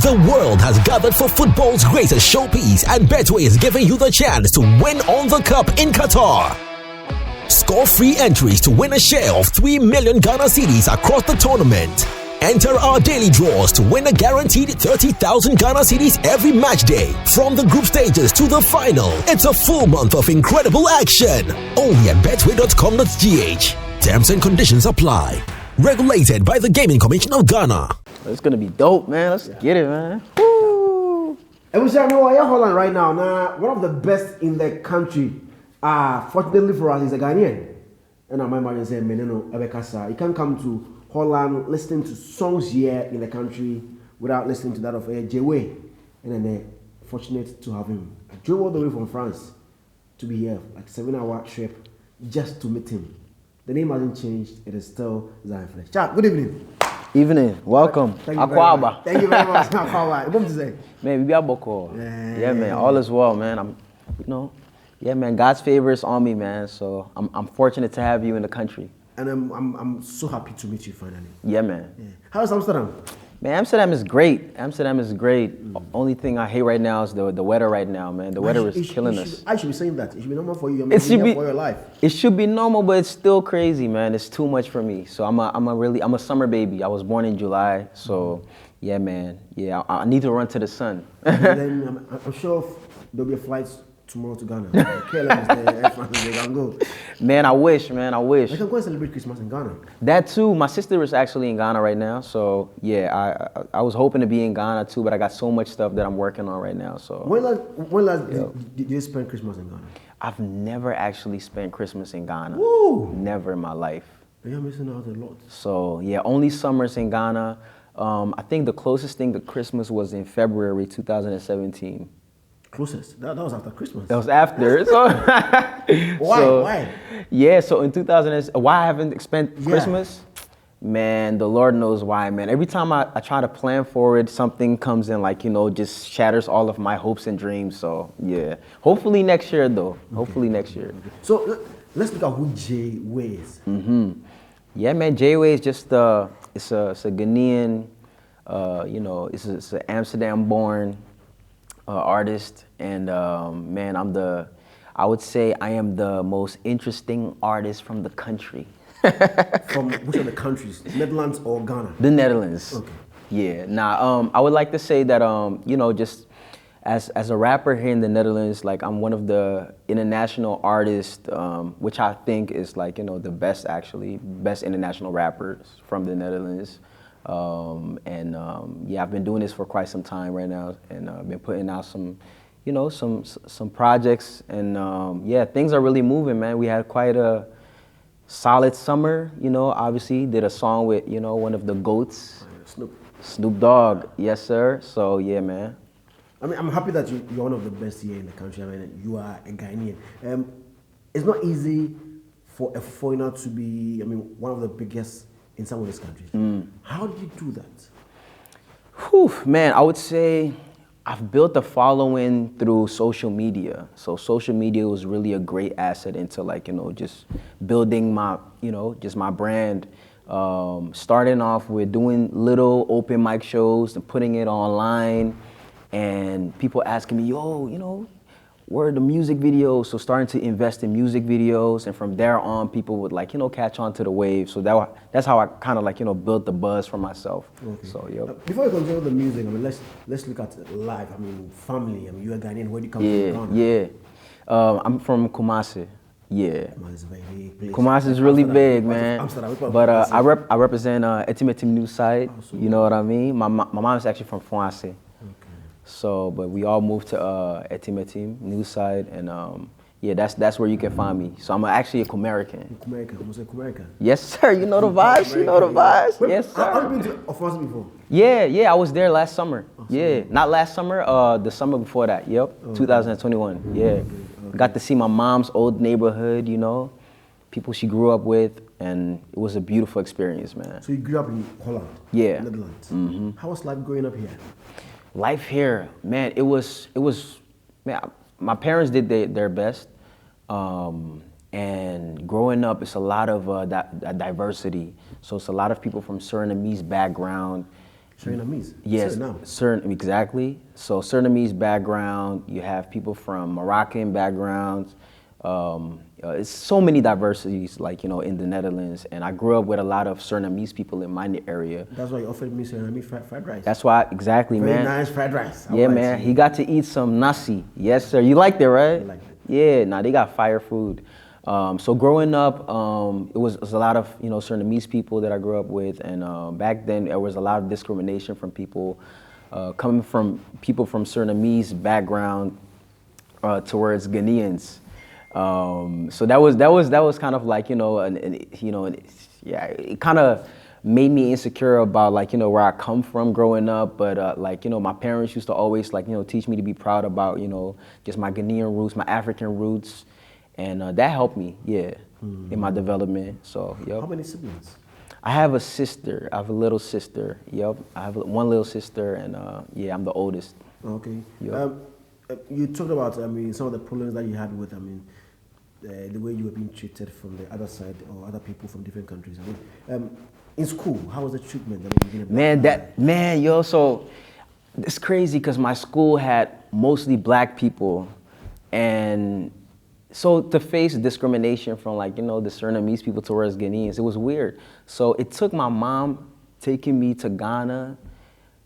The world has gathered for football's greatest showpiece, and Betway is giving you the chance to win on the cup in Qatar. Score free entries to win a share of 3 million Ghana cedis across the tournament. Enter our daily draws to win a guaranteed 30,000 Ghana cedis every match day. From the group stages to the final, it's a full month of incredible action. Only at betway.com.gh. Terms and conditions apply. Regulated by the Gaming Commission of Ghana. It's gonna be dope, man. Let's get it, man. Woo! And we say, I know, Holland right now. Now, one of the best in the country. Fortunately for us, he's a Ghanaian. And my mother said, "Meneno, Ebekasa, you can't come to Holland listening to songs here in the country without listening to that of Jayway." And then fortunate to have him. I drove all the way from France to be here, like 7-hour trip, just to meet him. The name hasn't changed. It is still Zionfelix. Chat, good evening. Evening, welcome. Thank you very much. Thank you very much. Akwaba. What to say? Man, we be boko. Yeah, man. All is well, man. Yeah, man. God's favor is on me, man. So I'm fortunate to have you in the country. And I'm so happy to meet you finally. Yeah, man. Yeah. How's Amsterdam? Man, Amsterdam is great. Amsterdam is great. Only thing I hate right now is the weather right now, man. The weather is killing us. I should be saying that. It should be normal for you. It should be for your life. It should be normal, but it's still crazy, man. It's too much for me. So I'm a summer baby. I was born in July, so yeah, man. Yeah, I need to run to the sun. And then I'm sure there'll be a flight tomorrow to Ghana. They can go. Man, I wish. I can go and celebrate Christmas in Ghana. That too. My sister is actually in Ghana right now. So yeah, I was hoping to be in Ghana too, but I got so much stuff that I'm working on right now. So when last did you spend Christmas in Ghana? I've never actually spent Christmas in Ghana. Woo! Never in my life. You're missing out a lot. So yeah, only summers in Ghana. I think the closest thing to Christmas was in February 2017. Closest? That was after Christmas. That was after. So Why? Yeah, so in 2000, why I haven't spent Christmas? Man, the Lord knows why, man. Every time I try to plan for it, something comes in, like, just shatters all of my hopes and dreams. So yeah, hopefully next year though. Okay. Hopefully next year. So let's look at who Jayway is. Yeah, man, Jayway is just it's a Ghanaian, it's an Amsterdam-born artist, and man, I would say I am the most interesting artist from the country. From which of the countries? Netherlands or Ghana? The Netherlands. Okay. Yeah. Now, I would like to say that just as a rapper here in the Netherlands, like, I'm one of the international artists, which I think is like, the best international rappers from the Netherlands. Yeah, I've been doing this for quite some time right now, and I've been putting out some projects, and yeah, things are really moving, man. We had quite a solid summer, obviously did a song with, one of the GOATs, Snoop Dogg, yes sir. So yeah, man. I mean, I'm happy that you're one of the best here in the country. I mean, you are a Ghanaian. It's not easy for a foreigner to be, one of the biggest in some of these countries. How do you do that? Whew, man, I would say I've built a following through social media. So social media was really a great asset into, like, just building my, just my brand. Starting off with doing little open mic shows and putting it online, and people asking me, yo, where are the music videos? So starting to invest in music videos, and from there on, people would, like, catch on to the wave. So that's how I kind of, like, built the buzz for myself. Okay. So yep. Before you continue with the music, let's look at life. Family. You're a Ghanaian. Where do you come from? Yeah. I'm from Kumasi. Yeah. Kumasi is really big, man. Amsterdam. But I represent Etimetim New Side. You know what I mean? My mom is actually from Fouassé. So, but we all moved to Etimetim, New Side, and yeah, that's where you can find me. So I'm actually a Kumerican. Kumerican. Yes, sir. You know the vibes. Yes, sir. Have you been to Fouassé before? Yeah. I was there last summer. Yeah, not last summer. The summer before that. Yep, 2021. Yeah, okay. Got to see my mom's old neighborhood. People she grew up with, and it was a beautiful experience, man. So you grew up in Holland? Yeah. Netherlands. How was life growing up here? Life here, man, it was, man, my parents did their best. And growing up, it's a lot of diversity. So it's a lot of people from Surinamese background. Surinamese. Yes, Suriname. exactly. So Surinamese background, you have people from Moroccan backgrounds. It's so many diversities, like, you know, in the Netherlands. And I grew up with a lot of Surinamese people in my area. That's why you offered me Surinamese fried rice. That's why, exactly, Very man. nice fried rice. Yeah, man. He got to eat some nasi. Yes, sir. You liked it, right? I liked it. Yeah, nah, they got fire food. So growing up, it was a lot of, you know, Surinamese people that I grew up with, and back then there was a lot of discrimination from people coming from people from Surinamese background towards Ghanaians. So that was kind of like, you know, yeah, it kind of made me insecure about, like, you know, where I come from growing up. But like, you know, my parents used to always, like, you know, teach me to be proud about, you know, just my Ghanaian roots, my African roots. And that helped me, yeah, in my development. So, yep. How many siblings? I have a sister. I have a little sister. Yep. I have one little sister, and yeah, I'm the oldest. Okay. Yep. You talked about, I mean, some of the problems that you had with, I mean, the way you were being treated from the other side or other people from different countries. I mean, in school, how was the treatment? So it's crazy because my school had mostly black people, and so to face discrimination from, like, you know, the Surinamese people towards Ghanaians, it was weird. So it took my mom taking me to Ghana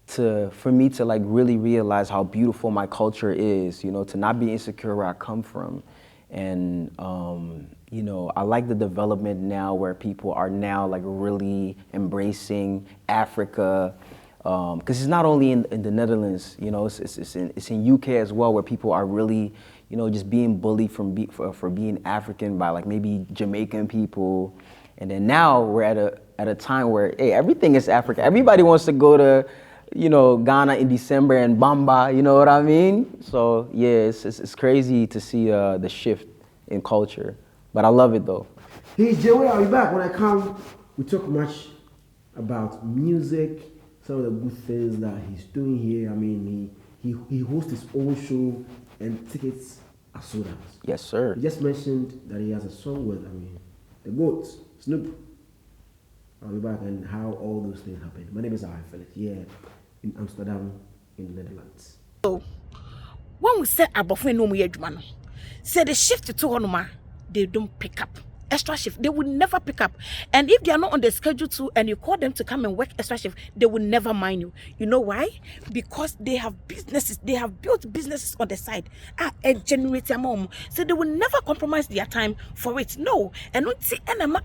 for me to, like, really realize how beautiful my culture is, you know, to not be insecure where I come from. And, you know, I like the development now where people are now, like, really embracing Africa. Because it's not only in the Netherlands, you know, it's in UK as well, where people are really, you know, just being bullied for being African by, like, maybe Jamaican people. And then now we're at a time where, hey, everything is Africa. Everybody wants to go to, you know, Ghana in December and Bamba, you know what I mean? So yeah, it's crazy to see the shift in culture, but I love it though. Hey, Jayway, I'll be back. When I come, we talk much about music, some of the good things that he's doing here. I mean, he hosts his own show and tickets are sold out. Yes, sir. He just mentioned that he has a song with, I mean, the GOAT, Snoop. I'll be back and how all those things happen. My name is Zionfelix, here in Amsterdam, in the Netherlands. So, when we say about no more man, say the shift to Honoma, they don't pick up. Extra shift, they will never pick up. And if they are not on the schedule too, and you call them to come and work extra shift, they will never mind you. You know why? Because they have businesses, they have built businesses on the side. And generate their mom. So they will never compromise their time for it. No. And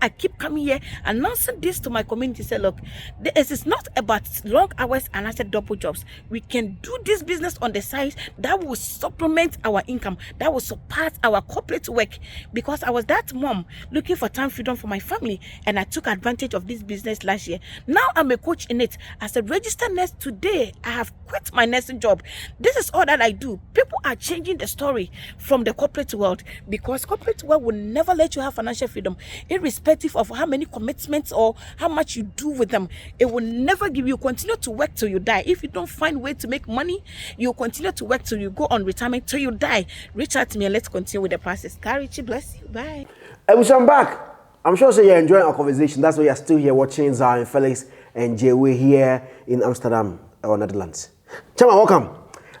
I keep coming here announcing this to my community. Say, look, this is not about long hours and I said double jobs. We can do this business on the side that will supplement our income, that will support our corporate work. Because I was that mom looking for time freedom for my family, and I took advantage of this business last year. Now I'm a coach in it. As a registered nurse today, I have quit my nursing job. This is all that I do. People are changing the story from the corporate world, because corporate world will never let you have financial freedom, irrespective of how many commitments or how much you do with them. It will never give you. Continue to work till you die. If you don't find a way to make money, you continue to work till you go on retirement, till you die. Reach out to me and let's continue with the process. Karichi, bless you. Bye. I'm back. I'm sure you're enjoying our conversation. That's why you're still here watching Felix and Jayway here in Amsterdam, or Netherlands. Chama, welcome.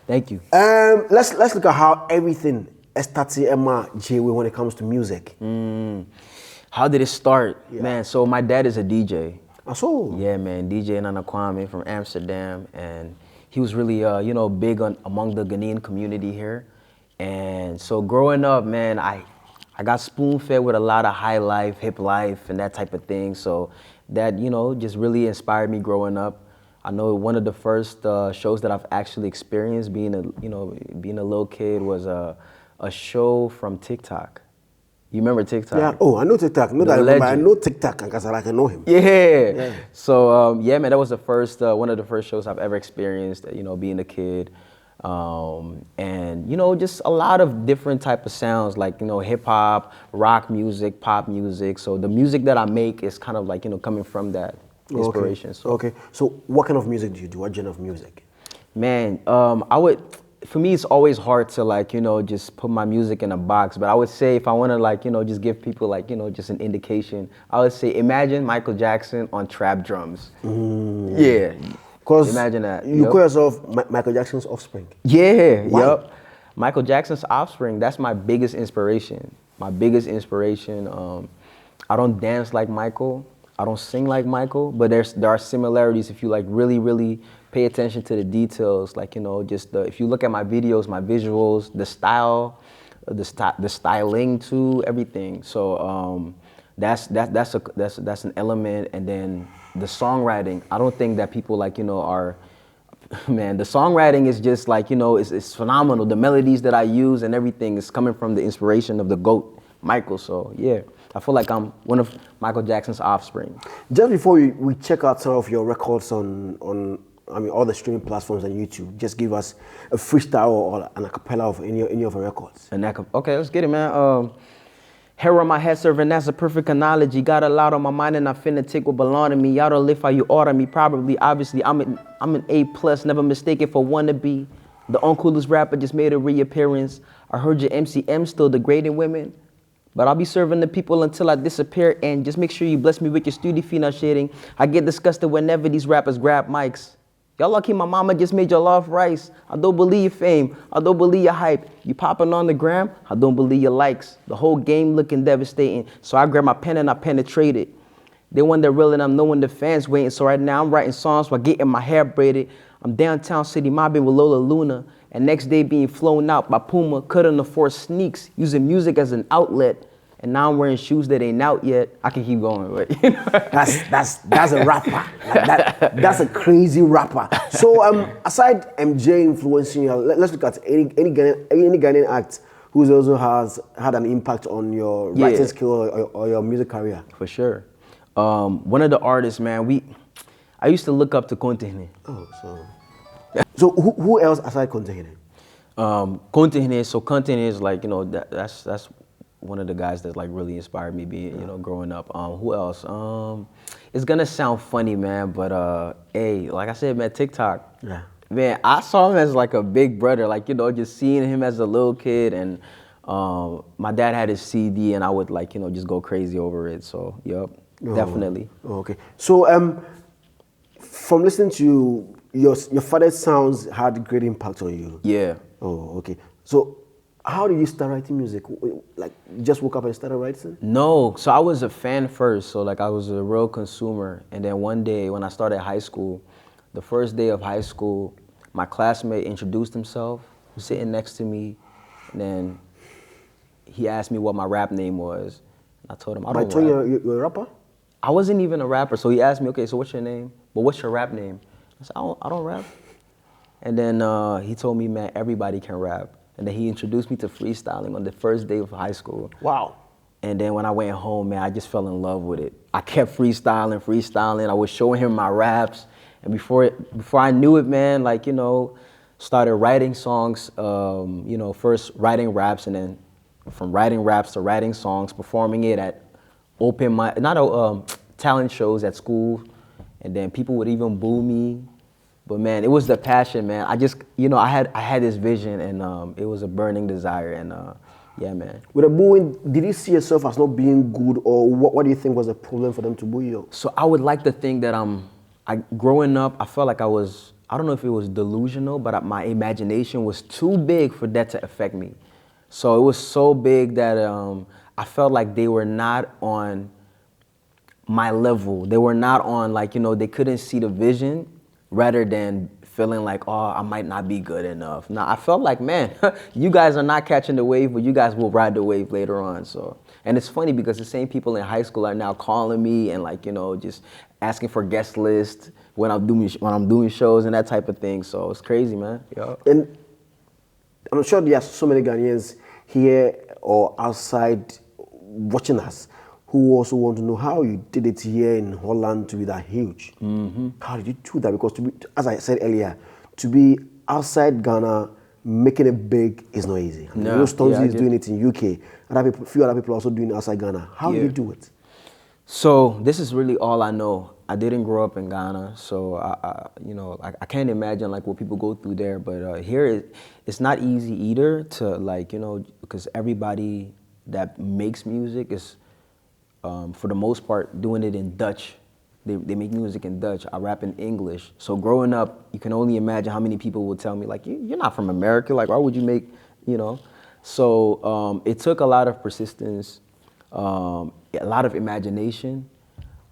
Thank you. Let's look at how everything started Emma Jayway when it comes to music. How did it start? Yeah. Man, so my dad is a DJ. So Yeah, man, DJ Nana Kwame from Amsterdam, and he was really, you know, big among the Ghanaian community here. And so growing up, man, I got spoon-fed with a lot of high life, hip life, and that type of thing. So that, you know, just really inspired me growing up. I know one of the first shows that I've actually experienced being a little kid was a show from TikTok. You remember TikTok? yeah. Oh, I know TikTok. No, that I remember. I know TikTok because I know him. Yeah. So yeah, man, that was the first one of the first shows I've ever experienced. You know, being a kid. And you know, just a lot of different type of sounds, like, you know, hip hop, rock music, pop music. So the music that I make is kind of like, you know, coming from that inspiration. Okay. So what kind of music do you do? What genre of music? Man, for me, it's always hard to, like, you know, just put my music in a box. But I would say, if I want to, like, you know, just give people, like, you know, just an indication, I would say imagine Michael Jackson on trap drums. Yeah. Because Imagine that. you Yep. call yourself Michael Jackson's offspring. Yeah, Why? yep. Michael Jackson's offspring, that's my biggest inspiration. My biggest inspiration. I don't dance like Michael. I don't sing like Michael, but there are similarities if you like really pay attention to the details. Like, you know, just if you look at my videos, my visuals, the style, the styling too, everything. So that's an element. And then the songwriting. I don't think that people like, you know, are, man, the songwriting is just like, you know, it's phenomenal. The melodies that I use and everything is coming from the inspiration of the GOAT, Michael. So yeah, I feel like I'm one of Michael Jackson's offspring. Just before we check out some of your records on I mean all the streaming platforms and YouTube, just give us a freestyle or an acapella of any of your records. And that, okay, let's get it, man. Hair on my head serving, that's a perfect analogy. Got a lot on my mind and I finna take what belong to me. Y'all don't live how you order me, probably, obviously. I'm an A+, never mistaken for wannabe. The uncoolest rapper just made a reappearance. I heard your MCM still degrading women. But I'll be serving the people until I disappear. And just make sure you bless me with your studio phenol shading. I get disgusted whenever these rappers grab mics. Y'all lucky my mama just made your love rice. I don't believe your fame. I don't believe your hype. You popping on the gram. I don't believe your likes. The whole game looking devastating. So I grab my pen and I penetrate it. They want the real and I'm knowing the fans waiting. So right now I'm writing songs while getting my hair braided. I'm downtown city mobbing with Lola Luna. And next day being flown out by Puma. Couldn't afford sneaks. Using music as an outlet. And now I'm wearing shoes that ain't out yet. I can keep going, but you know. That's a rapper. Like that's a crazy rapper. So aside MJ influencing you, let's look at any Ghanaian act who also has had an impact on your writing skill or your music career. For sure. One of the artists, man, I used to look up to Kontehene. Oh, so who else aside Kontehene? Kontehene, so Kontehene is like, you know, that's one of the guys that like really inspired me being, you know, growing up. Who else? It's gonna sound funny, man, but hey, like I said, man, TikTok. Yeah. Man, I saw him as like a big brother, like, you know, just seeing him as a little kid, and my dad had his CD and I would like, you know, just go crazy over it. So, yep, definitely. Okay. So from listening to you, your father's sounds had great impact on you. Yeah. Oh, okay. So how did you start writing music? Like, you just woke up and started writing? No, so I was a fan first, so like I was a real consumer. And then one day when I started high school, the first day of high school, my classmate introduced himself, he was sitting next to me, and then he asked me what my rap name was. And I told him, I don't rap. You're a rapper? I wasn't even a rapper, so he asked me, okay, so what's your name? But what's your rap name? I said, I don't rap. And then he told me, man, everybody can rap. And then he introduced me to freestyling on the first day of high school. Wow. And then when I went home, man, I just fell in love with it. I kept freestyling. I was showing him my raps. And before I knew it, man, like, you know, started writing songs, you know, first writing raps, and then from writing raps to writing songs, performing it at talent shows at school. And then people would even boo me. But man, it was the passion, man. I just, you know, I had this vision, and it was a burning desire, and yeah, man. With the booing, did you see yourself as not being good, or what do you think was the problem for them to boo you? So I would like to think that growing up, I felt like I don't know if it was delusional, but my imagination was too big for that to affect me. So it was so big that I felt like they were not on my level. They were not on, like, you know, they couldn't see the vision. Rather than feeling like, oh, I might not be good enough. Now, I felt like, man, you guys are not catching the wave, but you guys will ride the wave later on. So, and it's funny because the same people in high school are now calling me and, like, you know, just asking for guest lists when I'm doing shows and that type of thing. So it's crazy, man. Yeah. And I'm sure there are so many Ghanaians here or outside watching us who also want to know how you did it here in Holland to be that huge. Mm-hmm. How did you do that? Because as I said earlier, to be outside Ghana, making it big is not easy. I mean, No, Stormzy is doing it in UK. Few other people are also doing it outside Ghana. How do you do it? So this is really all I know. I didn't grow up in Ghana, so I can't imagine like what people go through there. But here, it's not easy either to, like, you know, because everybody that makes music is, for the most part, doing it in Dutch. they make music in Dutch. I rap in English. So growing up, you can only imagine how many people would tell me like, you're not from America. Like, why would you make, you know? So it took a lot of persistence, a lot of imagination.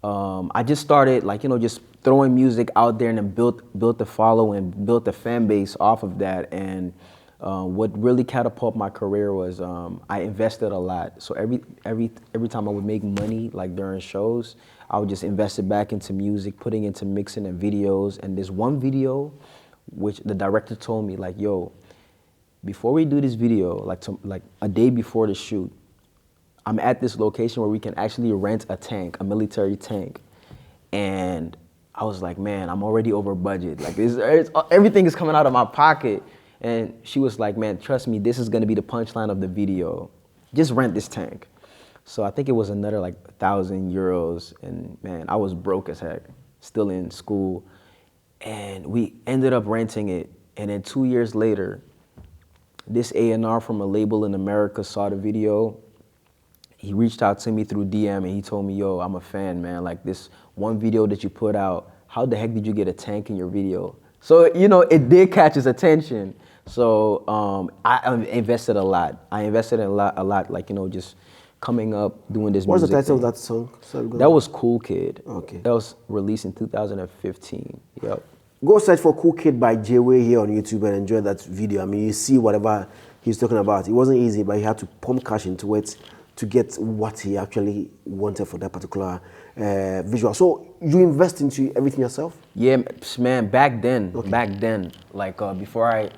I just started like, just throwing music out there and then built the following, built the fan base off of that. And what really catapulted my career was I invested a lot. So every time I would make money, like during shows, I would just invest it back into music, putting into mixing and videos. And there's one video which the director told me like, yo, before we do this video, like a day before the shoot, I'm at this location where we can actually rent a tank, a military tank. And I was like, man, I'm already over budget. Like everything is coming out of my pocket. And she was like, man, trust me, this is gonna be the punchline of the video. Just rent this tank. So I think it was another like 1,000 euros. And man, I was broke as heck, still in school. And we ended up renting it. And then 2 years later, this A&R from a label in America saw the video. He reached out to me through DM and he told me, yo, I'm a fan, man. Like this one video that you put out, how the heck did you get a tank in your video? So, it did catch his attention. So I invested a lot. I invested in a lot, like, just coming up, doing this What's music the title thing. of that song? Sorry, That was Cool Kid. Okay. That was released in 2015. Yep. Go search for Cool Kid by Jayway here on YouTube and enjoy that video. I mean, you see whatever he's talking about. It wasn't easy, but he had to pump cash into it to get what he actually wanted for that particular visual. So you invest into everything yourself? Yeah, man, back then, like before I,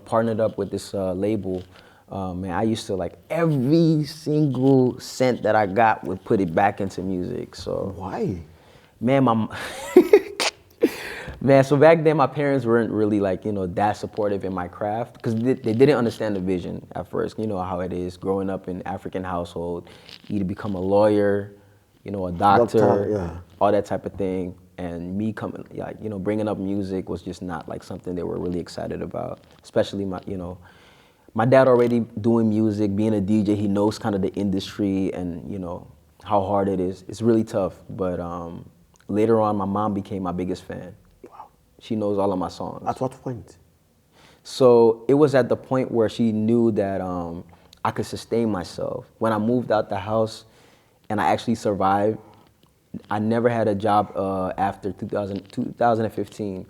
partnered up with this label, man, I used to like every single cent that I got would put it back into music. So why? Man, man, so back then my parents weren't really like, that supportive in my craft because they didn't understand the vision at first. You know how it is growing up in African household, you either become a lawyer, a doctor, yeah. all that type of thing. And me coming, like, bringing up music was just not like something they were really excited about, especially my dad already doing music, being a DJ, he knows kind of the industry and, how hard it is. It's really tough, but later on, my mom became my biggest fan. She knows all of my songs. At what point? So it was at the point where she knew that I could sustain myself. When I moved out the house and I actually survived, I never had a job after 2015.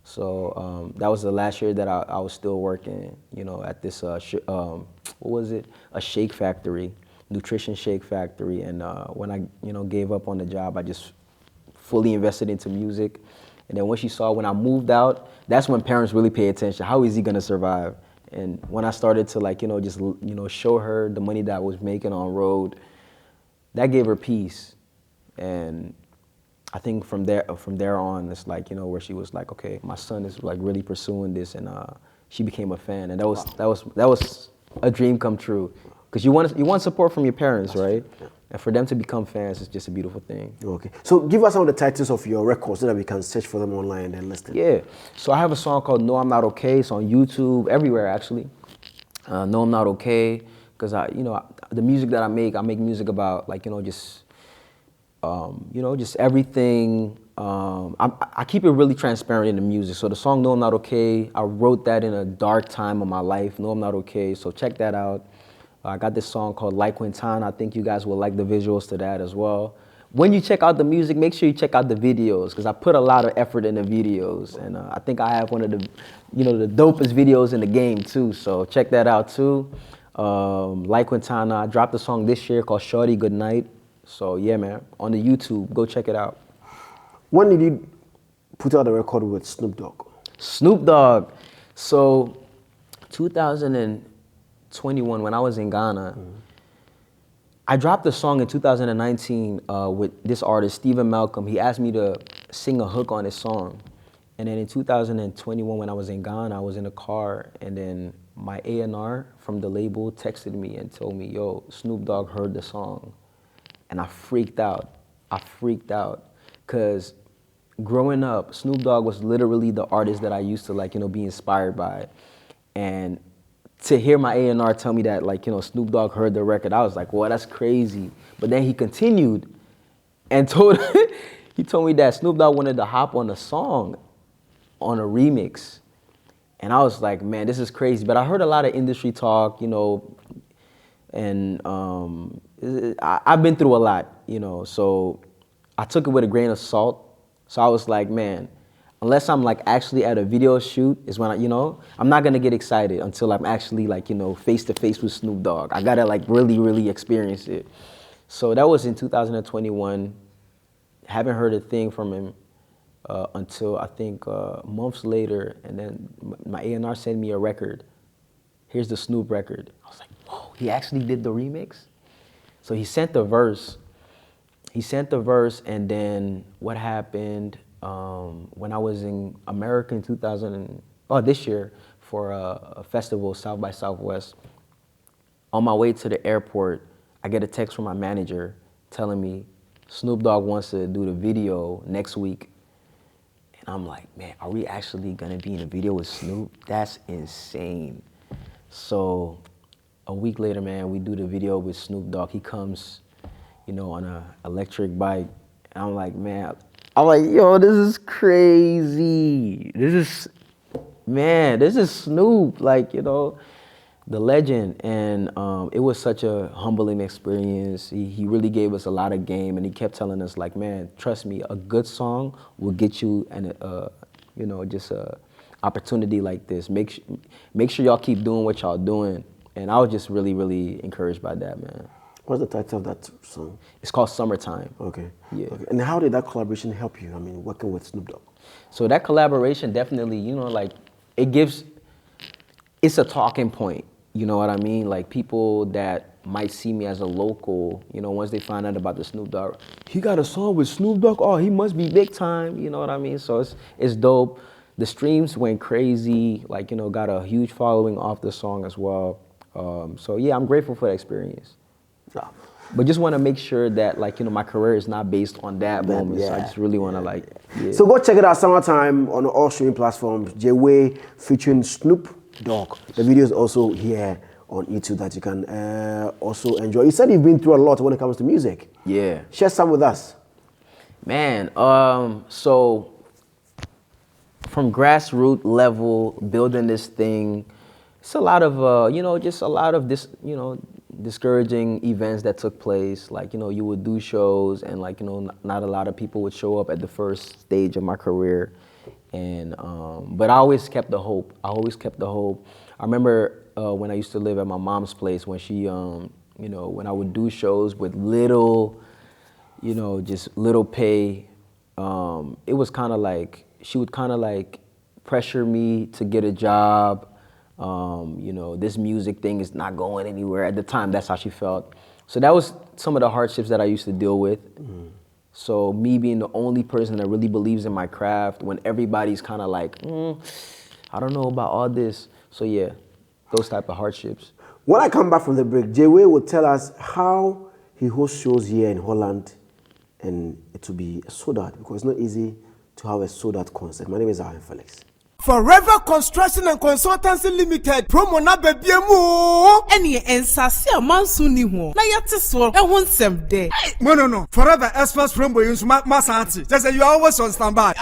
So that was the last year that I was still working, at this, what was it? A shake factory, nutrition shake factory. And when I, gave up on the job, I just fully invested into music. And then when she saw when I moved out, that's when parents really pay attention. How is he gonna survive? And when I started to like, just, show her the money that I was making on road, that gave her peace. And I think from there on, it's like, where she was like, okay, my son is like really pursuing this, and she became a fan. And that was a dream come true. Because you want support from your parents, right? Yeah. And for them to become fans is just a beautiful thing. Okay. So give us some of the titles of your records so that we can search for them online and listen. Yeah. So I have a song called No I'm Not Okay. It's on YouTube, everywhere actually. No I'm Not Okay. Because the music that I make music about like, just everything. I keep it really transparent in the music. So the song No I'm Not Okay, I wrote that in a dark time of my life. No I'm Not Okay. So check that out. I got this song called La Quintana. I think you guys will like the visuals to that as well. When you check out the music, make sure you check out the videos because I put a lot of effort in the videos. And I think I have one of the, the dopest videos in the game too. So check that out too. La Quintana, I dropped a song this year called Shorty Goodnight. So yeah, man, on the YouTube, go check it out. When did you put out a record with Snoop Dogg? Snoop Dogg. So 2021, when I was in Ghana, I dropped a song in 2019 with this artist, Stephen Malcolm. He asked me to sing a hook on his song. And then in 2021, when I was in Ghana, I was in a car, and then my A&R from the label texted me and told me, yo, Snoop Dogg heard the song. And I freaked out. Because growing up, Snoop Dogg was literally the artist that I used to be inspired by. And to hear my A&R tell me that Snoop Dogg heard the record, I was like, well, that's crazy. But then he continued and told he told me that Snoop Dogg wanted to hop on a song, on a remix. And I was like, man, this is crazy. But I heard a lot of industry talk, you know, and I've been through a lot, you know, so I took it with a grain of salt. So I was like, man, unless I'm like actually at a video shoot is when I'm not gonna get excited until I'm actually like, face to face with Snoop Dogg. I gotta like really, really experience it. So that was in 2021. Haven't heard a thing from him until I think months later, and then my A&R sent me a record. Here's the Snoop record. I was like, whoa, he actually did the remix? So he sent the verse. And then what happened when I was in America in this year for a festival, South by Southwest. On my way to the airport, I get a text from my manager telling me Snoop Dogg wants to do the video next week. And I'm like, man, are we actually gonna be in a video with Snoop? That's insane. So a week later, man, we do the video with Snoop Dogg. He comes, on an electric bike. And I'm like, yo, this is crazy. This is Snoop, the legend. And it was such a humbling experience. He really gave us a lot of game, and he kept telling us, like, man, trust me, a good song will get you just a opportunity like this. Make sure y'all keep doing what y'all doing. And I was just really, really encouraged by that, man. What's the title of that song? It's called Summertime. Okay. Yeah. Okay. And how did that collaboration help you? I mean, working with Snoop Dogg. So that collaboration definitely, it's a talking point. You know what I mean? Like, people that might see me as a local, once they find out about the Snoop Dogg, he got a song with Snoop Dogg, oh, he must be big time, you know what I mean? So it's dope. The streams went crazy, got a huge following off the song as well. So yeah, I'm grateful for the experience. Yeah. But just want to make sure that, my career is not based on that moment. Yeah. So I just really want to, So go check it out, Summertime, on all streaming platforms. Jayway featuring Snoop Dogg. The video is also here on YouTube that you can also enjoy. You said you've been through a lot when it comes to music. Yeah. Share some with us. Man, so from grassroots level, building this thing, it's a lot of, just a lot of this, discouraging events that took place. You would do shows and not a lot of people would show up at the first stage of my career. And, but I always kept the hope. I remember when I used to live at my mom's place, when she, when I would do shows with little, just little pay, it was kind of like, she would kind of like pressure me to get a job. This music thing is not going anywhere. At the time, that's how she felt. So that was some of the hardships that I used to deal with. Mm. So me being the only person that really believes in my craft when everybody's kind of like, I don't know about all this. So yeah, those type of hardships. When I come back from the break, Jayway will tell us how he hosts shows here in Holland, and it will be sold out because it's not easy to have a sold out concert. My name is Zionfelix. Forever Construction and Consultancy Limited promo na bebiemu eni ensase amanso ni ho na yate so ehun nsem de no Forever Express promo yinso masati just say you are always on standby.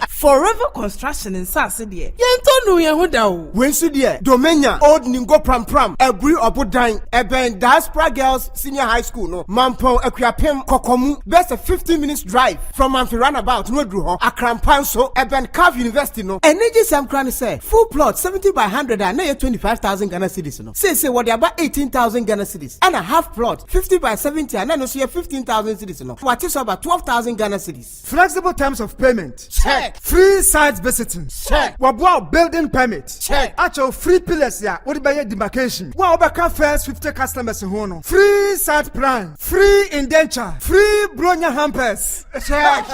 Forever Construction in Saturday. Yento no ye hu da o. Wensu de Domenya Old Ningo Pram Ebri Obodan Eben Diaspora Girls Senior High School no. Mampon Akuapem Kokomu. Best a 15 minutes drive from Amfi Runabout no dru ho. Akrampanso Eben Calv University no. Energy Sam Kran say full plot 70 by 100 and na 25,000 Ghana cedis no. Say what they about 18,000 Ghana cedis. And a half plot 50 by 70 and no so 15,000 cedis no. What is about 12,000 Ghana cedis. Flexible terms of payment. Check. Free site visiting. Check. Wabwa building permit. Check. Actual free pillars ya. What about your demarcation? Wabaka first 50 customers in Hono. Free site plan. Free indenture. Free bronya hampers. Check.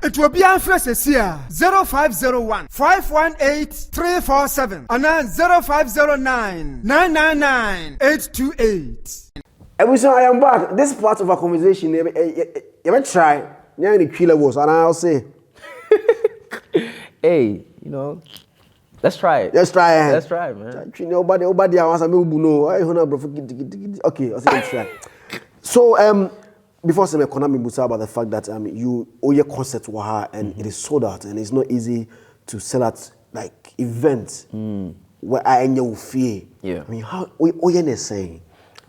It will be on first year 0501 518 347 and then 0509 999 828. Everyone, I am back. This part of our conversation, you might try. You're in the killer was, and I'll say, hey, let's try it. Let's try it. Let's try it, man. Nobody wants to know. Okay, let's try. So, before some economy was about the fact that you owe your concert to her and it is sold out and it's not easy to sell at like events where I know fear. Yeah. I mean, how you saying?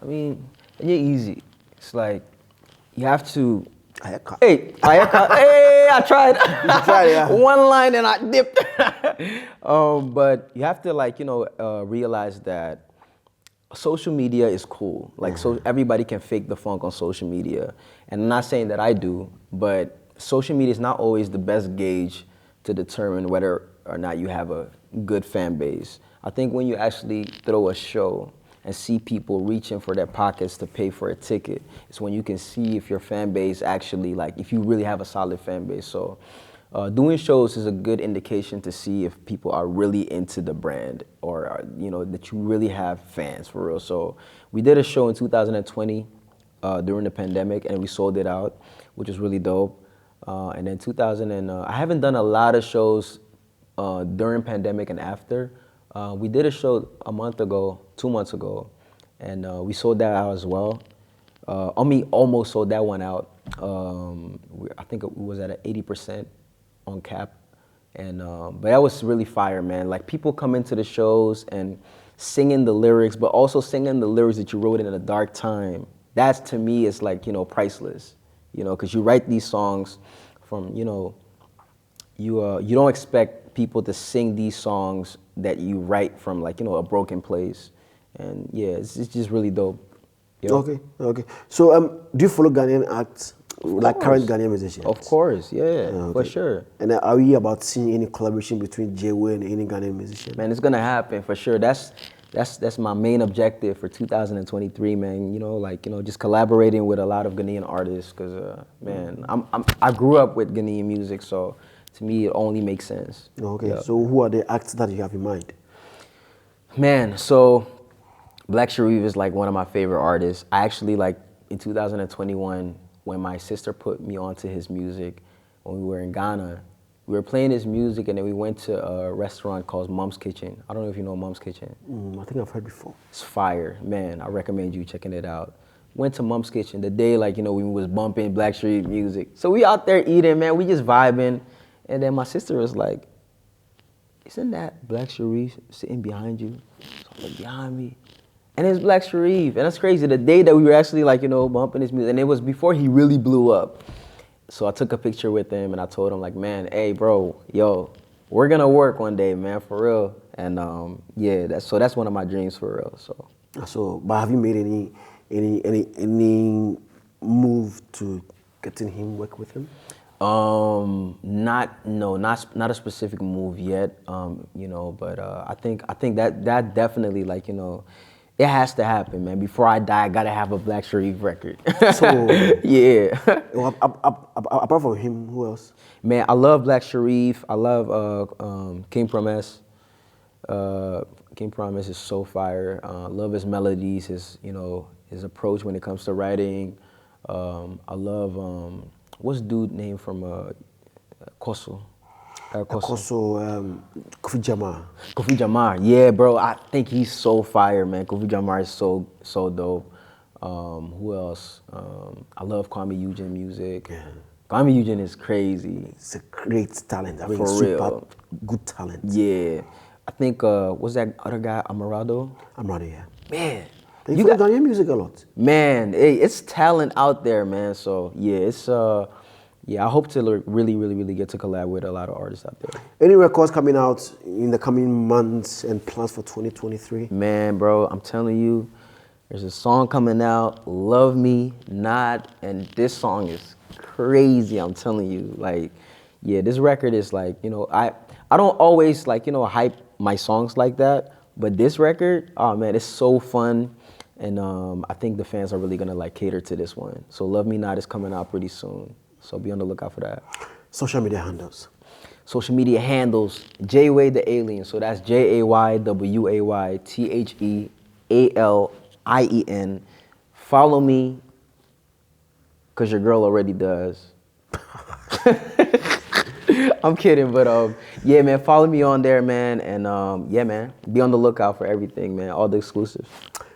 I mean, it's easy. It's like you have to. Hey, I tried. You tried, yeah. One line and I dipped. But you have to realize that social media is cool. Like so everybody can fake the funk on social media. And I'm not saying that I do, but social media is not always the best gauge to determine whether or not you have a good fan base. I think when you actually throw a show and see people reaching for their pockets to pay for a ticket, it's when you can see if your fan base actually, like, if you really have a solid fan base. So doing shows is a good indication to see if people are really into the brand or, that you really have fans for real. So we did a show in 2020 during the pandemic and we sold it out, which was really dope. And then I haven't done a lot of shows during pandemic and after. We did a show 2 months ago, and we sold that out as well. Almost sold that one out. I think it was at an 80% on cap, and but that was really fire, man. Like people come into the shows and singing the lyrics, but also singing the lyrics that you wrote in a dark time. That's to me is like priceless, because you write these songs from you don't expect people to sing these songs that you write from like a broken place, and yeah, it's just really dope. Okay. So do you follow Ghanaian acts, like current Ghanaian musicians? Of course, yeah, for sure. And are we about seeing any collaboration between Jayway and any Ghanaian musician? Man, it's gonna happen for sure. That's my main objective for 2023, man. Just collaborating with a lot of Ghanaian artists, cause man, I grew up with Ghanaian music, so to me it only makes sense. Okay, yeah. So who are the acts that you have in mind? Man, so Black Sharif is like one of my favorite artists. I actually in 2021 when my sister put me onto his music when we were in Ghana. We were playing his music and then we went to a restaurant called Mom's Kitchen. I don't know if you know Mom's Kitchen. I think I've heard before. It's fire, man. I recommend you checking it out. Went to Mom's Kitchen the day we was bumping Black Sharif music. So we out there eating, man. We just vibing. And then my sister was like, isn't that Black Sharif sitting behind you? So I looked behind me. And it's Black Sharif. And that's crazy. The day that we were actually bumping his music, and it was before he really blew up. So I took a picture with him and I told him man, hey bro, we're gonna work one day, man, for real. And that's one of my dreams for real. So but have you made any move to getting him work with him? Not a specific move yet. But I think that definitely it has to happen, man. Before I die, I gotta have a Black Sharif record. So yeah. Apart from him, who else? Man, I love Black Sharif. I love King Promise. King Promise is so fire. Love his melodies, his approach when it comes to writing. I love what's dude name from Koso? Kofi Jamar. Kofi Jamar, yeah, bro. I think he's so fire, man. Kofi Jamar is so dope. Who else? I love Kwame Eugene music. Yeah. Kwame Eugene is crazy. It's a great talent. I mean, for super real. Good talent. Yeah. I think what's that other guy? Amarado, yeah. Man. You got Ghanaian music a lot. Man, it's talent out there, man. So yeah, it's I hope to really get to collab with a lot of artists out there. Any records coming out in the coming months and plans for 2023? Man, bro, I'm telling you, there's a song coming out, Love Me Not, and this song is crazy. I'm telling you, this record is I don't always hype my songs like that, but this record, oh man, it's so fun. And I think the fans are really gonna cater to this one. So Love Me Not is coming out pretty soon. So be on the lookout for that. Social media handles. Social media handles, Jayway the Alien. So that's JAYWAYTHEALIEN. Follow me, cause your girl already does. I'm kidding, but yeah, man, follow me on there, man. And yeah, man, be on the lookout for everything, man. All the exclusives.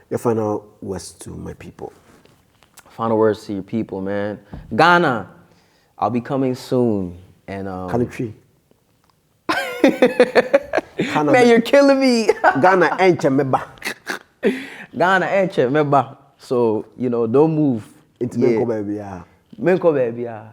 Your final words to my people. Final words to your people, man. Ghana, I'll be coming soon. And Country. man, you're killing me. Ghana enche meba. Ghana enche meba. So, you know, don't move. It's Menko baby, yeah. Menko baby, yeah.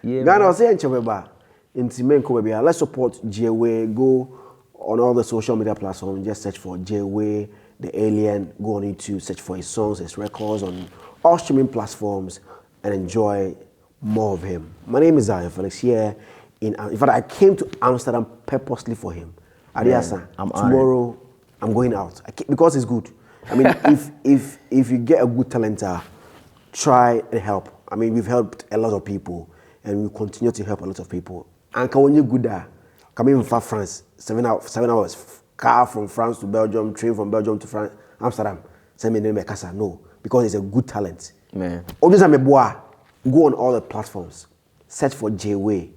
Yeah. Ghana was enche meba. It's Menko baby, yeah. Let's support Jayway. Go on all the social media platforms. Just search for Jayway, the alien. Go on YouTube, search for his songs, his records on all streaming platforms, and enjoy more of him. My name is Zionfelix here. In fact, I came to Amsterdam purposely for him. Adiasa, tomorrow honored. I'm going out because it's good. I mean, if you get a good talent, try and help. I mean, we've helped a lot of people, and we continue to help a lot of people. And when you're good, coming from France, 7 hours, car from France to Belgium, train from Belgium to France, Amsterdam. Send me name Casa. No, because it's a good talent. Man. Go on all the platforms. Search for Jayway.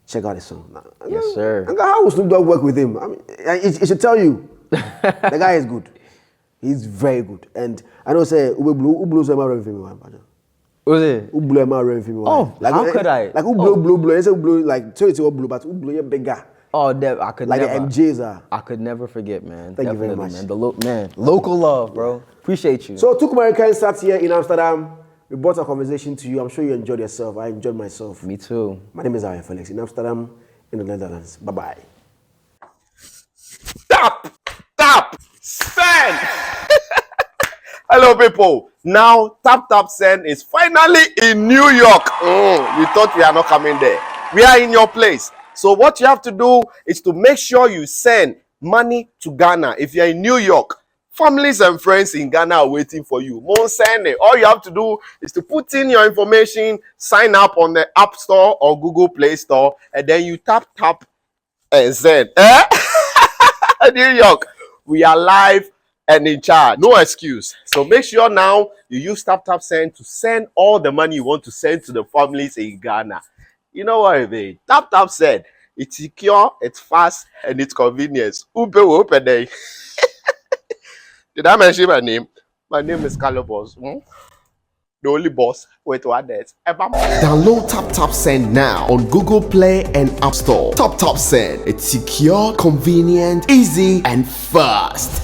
Check out the song. Yes, sir. And how will Snoop Dogg work with him? I mean, it should tell you. The guy is good. He's very good. And I know say Ublu so my film one. Was it? Ublu my film one. Oh, like, how could I? Like Ublu. I say Ublu like so it's Ublu, but Ublu is bigger. Oh, I could like never. Like the MJs are. I could never forget, man. Thank Definitely, you very much. Man. Local love, bro. Appreciate you. So, Took American starts here in Amsterdam. We brought a conversation to you. I'm sure you enjoyed yourself. I enjoyed myself. Me too. My name is Felix in Amsterdam, in the Netherlands. Bye-bye. Tap, send. Hello, people. Now, TapTap Send is finally in New York. You thought we are not coming there. We are in your place. So what you have to do is to make sure you send money to Ghana. If you're in New York, families and friends in Ghana are waiting for you. More send it. All you have to do is to put in your information, sign up on the App Store or Google Play Store, and then you tap and send. New York, we are live and in charge. No excuse. So make sure now you use TapTap Send to send all the money you want to send to the families in Ghana. You know what I mean? TapTap Send. It's secure, it's fast, and it's convenience. Upe open day. Did I mention my name? My name is Celeb. The only boss with what that's ever. Download TapTap Send now on Google Play and App Store. TapTap Send. It's secure, convenient, easy, and fast.